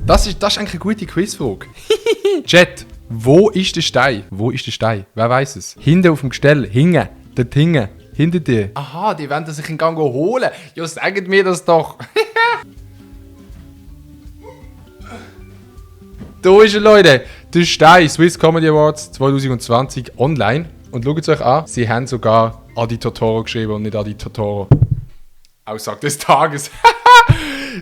Das ist eigentlich eine gute Quizfrage. Chat, wo ist der Stein? Wo ist der Stein? Wer weiß es? Hinten auf dem Gestell, hinten, dort hinten, hinter dir. Aha, die wollen sich in Gang holen. Ja, sagt mir das doch. Da ist er, Leute. Der Stein, Swiss Comedy Awards 2020 online. Und schaut es euch an, sie haben sogar Adi Totoro geschrieben und nicht Adi Totoro. Aussage des Tages.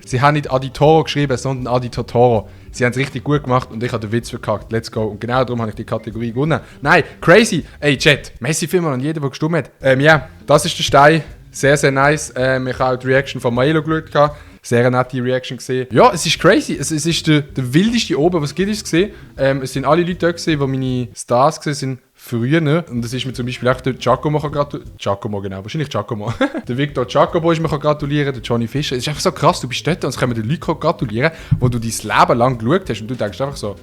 Sie haben nicht Adi Toro geschrieben, sondern Adi Totoro. Sie haben es richtig gut gemacht und ich habe den Witz verkackt. Let's go. Und genau darum habe ich die Kategorie gewonnen. Nein, crazy. Ey, Chat, merci vielmals an jeden, der gestimmt hat. Ja, das ist der Stein. Sehr, sehr nice. Ich habe auch die Reaction von Maelo geschaut. Sehr nette Reaction gesehen. Ja, es ist crazy. Es ist der wildeste oben, was es gesehen. Es sind alle Leute da gesehen, die meine Stars gesehen sind früher. Ne? Und das ist mir zum Beispiel auch der Giacomo gratulieren. Giacomo, genau. Wahrscheinlich Giacomo. Der Victor Giacomo ist mir gratulieren, der Johnny Fischer. Es ist einfach so krass, du bist dort und es können die Leute gratulieren, wo du dein Leben lang geschaut hast und du denkst einfach so,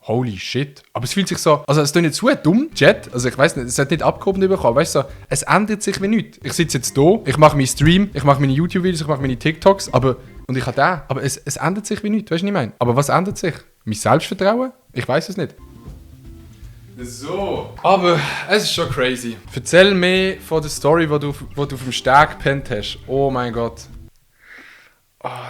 holy shit. Aber es fühlt sich so, also es ist nicht so dumm, Chat. Also ich weiss nicht, es hat nicht abgehoben bekommen. Weißt du, so, es ändert sich wie nichts. Ich sitze jetzt hier, ich mache meinen Stream, ich mache meine YouTube-Videos, ich mache meine TikToks, und ich habe den. Aber es ändert sich wie nichts, weißt du, was ich meine? Aber was ändert sich? Mein Selbstvertrauen? Ich weiß es nicht. So. Aber es ist schon crazy. Erzähl mir von der Story, wo du auf dem Steg gepennt hast. Oh mein Gott.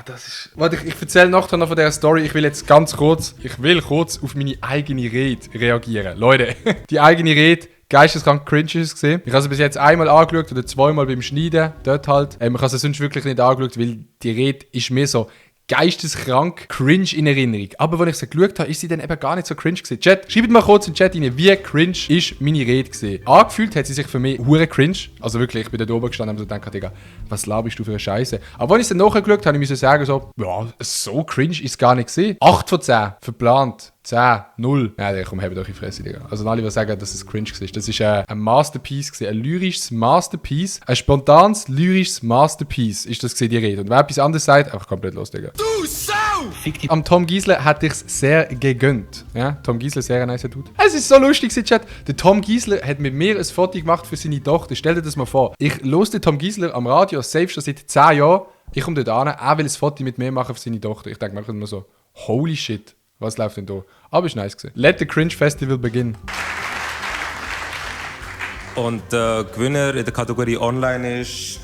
Das ist... Warte, ich erzähle nachher noch von dieser Story. Ich will kurz auf meine eigene Rede reagieren. Leute, die eigene Rede, geisteskrank cringe ist es gesehen. Ich habe sie bis jetzt einmal angeschaut oder zweimal beim Schneiden. Dort halt. Ich habe sie sonst wirklich nicht angeschaut, weil die Rede ist mir so geisteskrank cringe in Erinnerung. Aber als ich sie geschaut habe, ist sie dann eben gar nicht so cringe gewesen. Chat, schreibt mal kurz in den Chat rein, wie cringe ist meine Rede gewesen. Angefühlt hat sie sich für mich hure cringe. Also wirklich, ich bin da oben gestanden und habe so gedacht, Digga, was laberst du für eine Scheiße? Aber als ich es dann nachgeschaut habe, ich sagen so, ja, so cringe ist es gar nicht gewesen. 8 von 10, verplant. 10, 0. Ja, komm, habt euch in die Fresse, Digga. Also alle, die sagen, dass es cringe war. Das war ein Masterpiece gewesen, ein lyrisches Masterpiece, ein spontanes, lyrisches Masterpiece ist das gewesen, die Rede. Und wer etwas anderes sagt, einfach komplett los, Digga. Du Sau! Am Tom Giesler hätte ich es sehr gegönnt. Ja, Tom Giesler, sehr ein nicer Dude. Es ist so lustig, Chat. Der Tom Giesler hat mit mir ein Foto gemacht für seine Tochter. Stell dir das mal vor. Ich höre den Tom Giesler am Radio, safe schon seit 10 Jahren. Ich komme dort an, er will ein Foto mit mir machen für seine Tochter. Ich denke mir immer so, holy shit. Was läuft denn da? Aber ist nice gewesen. Let the Cringe Festival begin. Und der Gewinner in der Kategorie Online ist...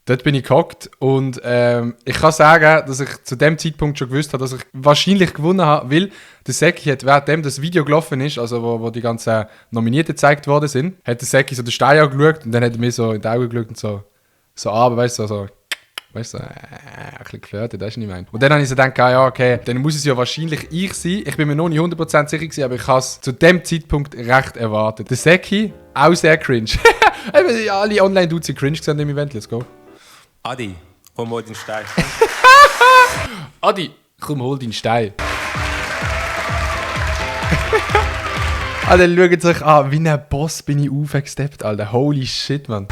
Dort bin ich gehockt und ich kann sagen, dass ich zu dem Zeitpunkt schon gewusst habe, dass ich wahrscheinlich gewonnen habe, weil der Säcki hat, währenddem das Video gelaufen ist, also wo die ganzen Nominierten gezeigt worden sind, hat der Säcki so den Stein angeschaut und dann hat er mir so in die Augen geschaut und so aber weißt du, so... Weißt du, ein bisschen geflirtet, das ist nicht mein. Und dann habe ich so gedacht, ja, okay, dann muss es ja wahrscheinlich ich sein. Ich bin mir noch nicht 100% sicher gewesen, aber ich habe es zu dem Zeitpunkt recht erwartet. Der Säcki, auch sehr cringe. Alle Online-Dudes sind cringe gesehen im Event, let's go. Adi, komm hol den Stein. Adi, komm hol den Stein. Alter, schaut euch an, wie ein Boss bin ich aufgesteppt, Alter. Holy shit, Mann.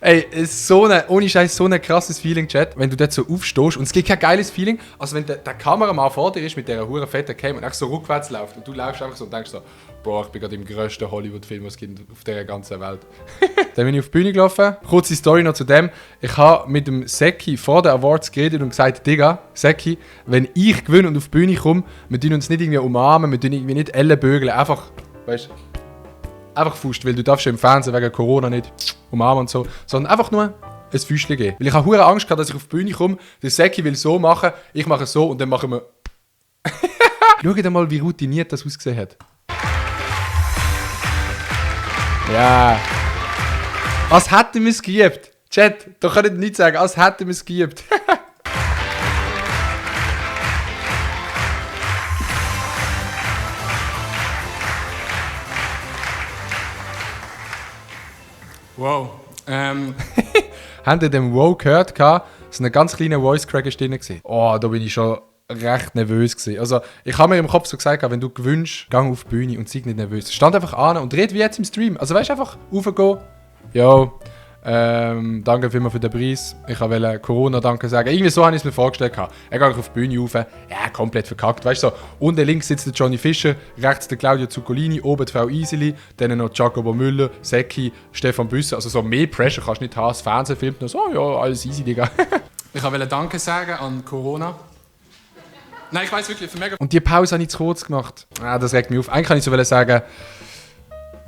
Ey, es ist ohne Scheiß so ein krasses Feeling, Chat, wenn du dort so aufstehst und es gibt kein geiles Feeling, als wenn der Kameramann vor dir ist mit dieser huren fetten Cam und echt so rückwärts läuft und du läufst einfach so und denkst so, boah, ich bin gerade im grössten Hollywood-Film, was es gibt auf dieser ganzen Welt. Dann bin ich auf die Bühne gelaufen. Kurze Story noch zu dem. Ich habe mit dem Säcki vor den Awards geredet und gesagt, Digga, Säcki, wenn ich gewinne und auf die Bühne komme, wir tun uns nicht irgendwie umarmen, wir tun irgendwie nicht Ellenbögeln, einfach, weißt du, einfach Faust, weil du darfst ja im Fernsehen wegen Corona nicht umarmen und so, sondern einfach nur ein Füßchen geben. Weil ich habe hure Angst gehabt, dass ich auf die Bühne komme, der Säcki will so machen, ich mache es so und dann machen wir... Schau dir mal, wie routiniert das ausgesehen hat. Ja. Als hätten wir es geübt. Chat, da könnt ihr nicht sagen, als hätten wir es geübt. Wow. Habt ihr den Wow gehört? So ein ganz kleiner Voice Crack ist drin. Oh, da bin ich schon recht nervös gewesen. Also, ich habe mir im Kopf so gesagt, wenn du gewünscht, geh auf die Bühne und sei nicht nervös. Stand einfach an und red wie jetzt im Stream. Also, weißt du, einfach raufgehen. Jo, danke vielmals für den Preis. Ich wollte Corona danke sagen. Irgendwie so habe ich es mir vorgestellt. Er geht auf die Bühne rauf. Ja, komplett verkackt. Weißt du, so, unten links sitzt der Johnny Fischer, rechts der Claudio Zuccolini, oben die Frau Iseli, dann noch Giacomo Müller, Säcki, Stefan Büsser. Also so mehr Pressure kannst du nicht haben. Das Fernsehen filmt noch so, ja, alles easy, Digga. Ich wollte Danke sagen an Corona. Nein, ich weiss wirklich, für mega... Und die Pause habe ich zu kurz gemacht. Das regt mich auf. Eigentlich kann ich so sagen,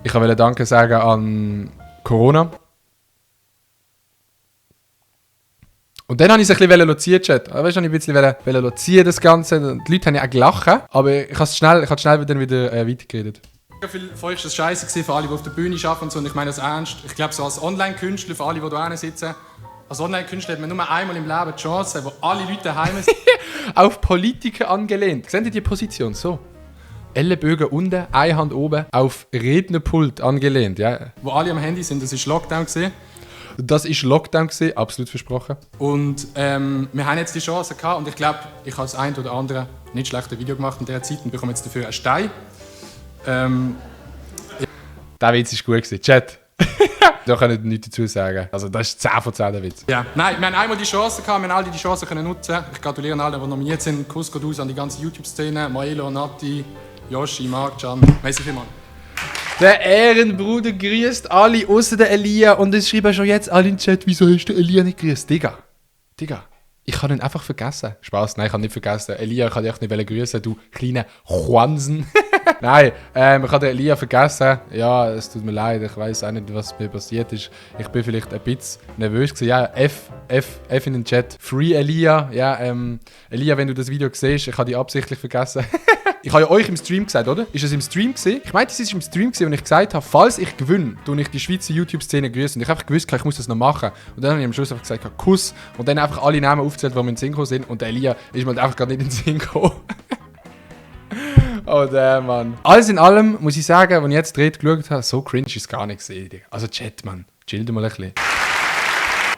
ich wollte Danke sagen an Corona. Und dann habe ich es ein bisschen loziert, Chat. Weißt du, ich ein bisschen lozieren, das Ganze. Die Leute haben ja auch gelacht, aber ich habe schnell wieder weitergeredet. Viel von euch war das scheiße gewesen, für alle, die auf der Bühne arbeiten und so. Und ich meine das ernst. Ich glaube, so als Online-Künstler, für alle, die hier sitzen, als Online-Künstler hat man nur einmal im Leben die Chance, wo alle Leute daheim sind. Auf Politiker angelehnt. Seht ihr die Position? So. Ellenbögen unten, eine Hand oben, auf Rednerpult angelehnt. Ja. Wo alle am Handy sind, das war Lockdown gewesen. Das war Lockdown, absolut versprochen. Und wir haben jetzt die Chance gehabt und ich glaube, ich habe das ein oder andere nicht schlechte Video gemacht in dieser Zeit und bekomme jetzt dafür einen Stein. Der Witz war gut gewesen. Chat. Da kann ich nichts dazu sagen. Also das ist 10 von 10 der Witz. Ja, nein, wir haben einmal die Chance gehabt, wir haben alle die Chance können nutzen. Ich gratuliere allen, die nominiert sind. Kuss geht aus an die ganze YouTube-Szene. Maelo, Nati, Yoshi, Marc, Can. Merci vielmals. Der Ehrenbruder grüßt alle außer der Elia und es schreiben schon jetzt alle in den Chat, wieso hast du Elia nicht grüßt? Digga, ich habe ihn einfach vergessen. Spaß, nein, ich habe nicht vergessen. Elia, ich wollte dich nicht grüßen, du kleiner Juansen. Nein, ich habe den Elia vergessen. Ja, es tut mir leid, ich weiß auch nicht, was mir passiert ist. Ich bin vielleicht ein bisschen nervös gewesen. Ja, F in den Chat. Free Elia. Ja, Elia, wenn du das Video siehst, ich habe die absichtlich vergessen. Ich habe ja euch im Stream gesagt, oder? Ist es im Stream gewesen? Ich meinte, es ist im Stream gewesen, wenn ich gesagt habe, falls ich gewinne, tue ich die Schweizer YouTube-Szene grüßen. Und ich habe einfach gewusst, ich muss das noch machen. Und dann habe ich am Schluss einfach gesagt, Kuss. Und dann einfach alle Namen aufgezählt, die mir in den Sinn gekommen sind. Und der Elia ist mir einfach gar nicht in den Sinn gekommen. Oh, der Mann. Alles in allem muss ich sagen, als ich jetzt dreht geschaut habe, so cringe ist es gar nicht gesehen. Also Chat, Mann, chill mal ein bisschen.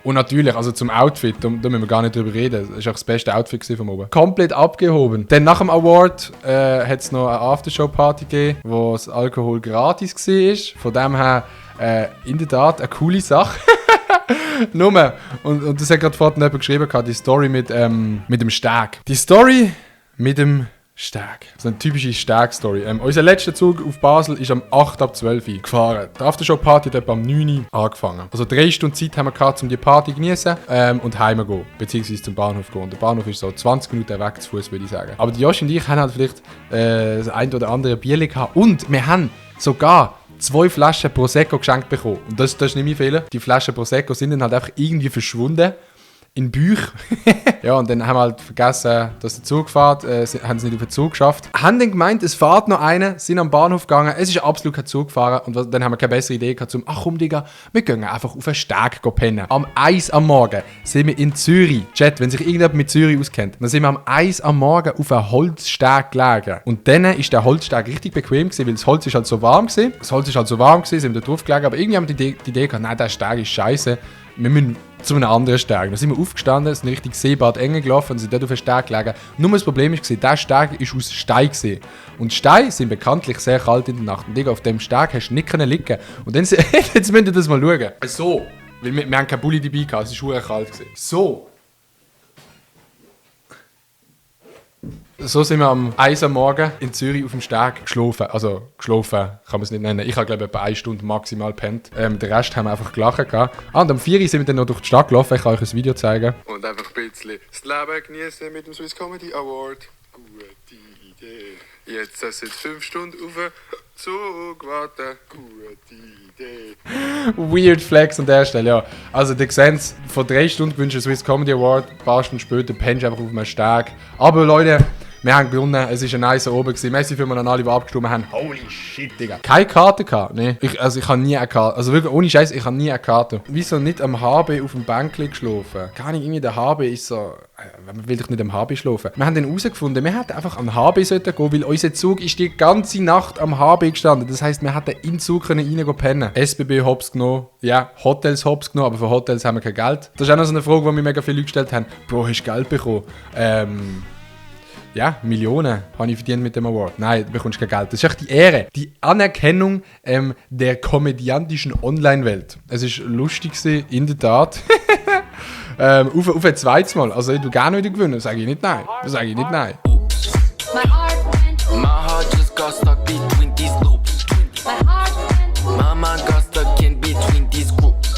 Und natürlich, also zum Outfit, da müssen wir gar nicht drüber reden. Das war auch das beste Outfit von oben. Komplett abgehoben. Dann nach dem Award hat es noch eine Aftershow-Party gegeben, wo das Alkohol gratis war. Von dem her in der Tat eine coole Sache. Nur, und das hat gerade vorhin jemand geschrieben, die Story mit dem Steg. Die Story mit dem Steg. Das ist eine typische Steg-Story. Unser letzter Zug auf Basel ist am 8 ab 12 Uhr gefahren. Die Aftershow-Party hat etwa am 9 Uhr angefangen. Also 3 Stunden Zeit haben wir gehabt, um die Party zu genießen und heim zu gehen. Beziehungsweise zum Bahnhof gehen. Und der Bahnhof ist so 20 Minuten weg zu Fuß, würde ich sagen. Aber die Josh und ich haben halt vielleicht das ein oder andere Bierchen gehabt. Und wir haben sogar 2 Flaschen Prosecco geschenkt bekommen. Und das ist nicht mein Fehler. Die Flaschen Prosecco sind dann halt einfach irgendwie verschwunden. In Büch. Ja, und dann haben wir halt vergessen, dass der Zug fährt. Haben es nicht auf den Zug geschafft. Haben dann gemeint, es fährt noch einer, sind am Bahnhof gegangen. Es ist absolut kein Zug gefahren. Und dann haben wir keine bessere Idee gehabt, ach komm, Digga, wir gehen einfach auf einen Steg pennen. Am 1 am Morgen sind wir in Zürich. Chat, wenn sich irgendjemand mit Zürich auskennt, dann sind wir am 1 am Morgen auf einen Holzsteg gelegen. Und dann ist der Holzsteg richtig bequem gewesen, weil das Holz ist halt so warm gewesen. Sind wir da drauf gelegen. Aber irgendwie haben wir die Idee gehabt, nein, der Steg ist scheiße. Wir müssen zu einem anderen Steg. Da sind wir aufgestanden, sind Richtung Seebad Enge gelaufen und sind dort auf den Steg gelegen. Nur das Problem war, dieser Steg war aus Stein gewesen. Und Steine sind bekanntlich sehr kalt in der Nacht. Und auf dem Steg hast du nicht liegen. Und dann, jetzt müsst ihr das mal schauen. So, weil wir haben keinen Bulli dabei gehabt, es war kalt gewesen. So sind wir am 1 am Morgen in Zürich auf dem Steg geschlafen. Also geschlafen kann man es nicht nennen. Ich habe glaube ich etwa 1 Stunde maximal gepennt. Den Rest haben wir einfach gelacht. Und am 4 Uhr sind wir dann noch durch die Stadt gelaufen. Ich kann euch ein Video zeigen. Und einfach ein bisschen das Leben genießen mit dem Swiss Comedy Award. Gute Idee. Jetzt seit 5 Stunden auf den Zug warten. Gute Idee. Weird Flex an der Stelle, ja. Also, ihr seht es, vor 3 Stunden gewünscht Swiss Comedy Award. Ein paar Stunden später pennst du einfach auf einem Steg. Aber Leute, wir haben gewonnen, es war ein nice oben gewesen. Merci für an alle, die abgestimmt haben. Holy shit, Digga. Keine Karte gehabt, ne? Ich habe nie eine Karte. Also wirklich, ohne Scheiß, ich habe nie eine Karte. Wieso nicht am HB auf dem Bänkchen geschlafen? Gar nicht, irgendwie der HB ist so... Man will doch nicht am HB schlafen. Wir haben dann herausgefunden, wir hätten einfach am HB sollten gehen, weil unser Zug ist die ganze Nacht am HB gestanden. Das heisst, wir hätten in den Zug reingehen pennen. SBB hops genommen, ja, Hotels hops genommen, aber für Hotels haben wir kein Geld. Das ist auch noch so eine Frage, die mir mega viele Leute gestellt haben. Bro, hast du Geld bekommen? Ja, Millionen habe ich verdient mit dem Award. Nein, du bekommst kein Geld. Das ist echt die Ehre, die Anerkennung der komödiantischen Online-Welt. Es war lustig gewesen, in der Tat. Auf ein zweites Mal. Also, du gerne wieder gewinnen, sage ich nicht nein.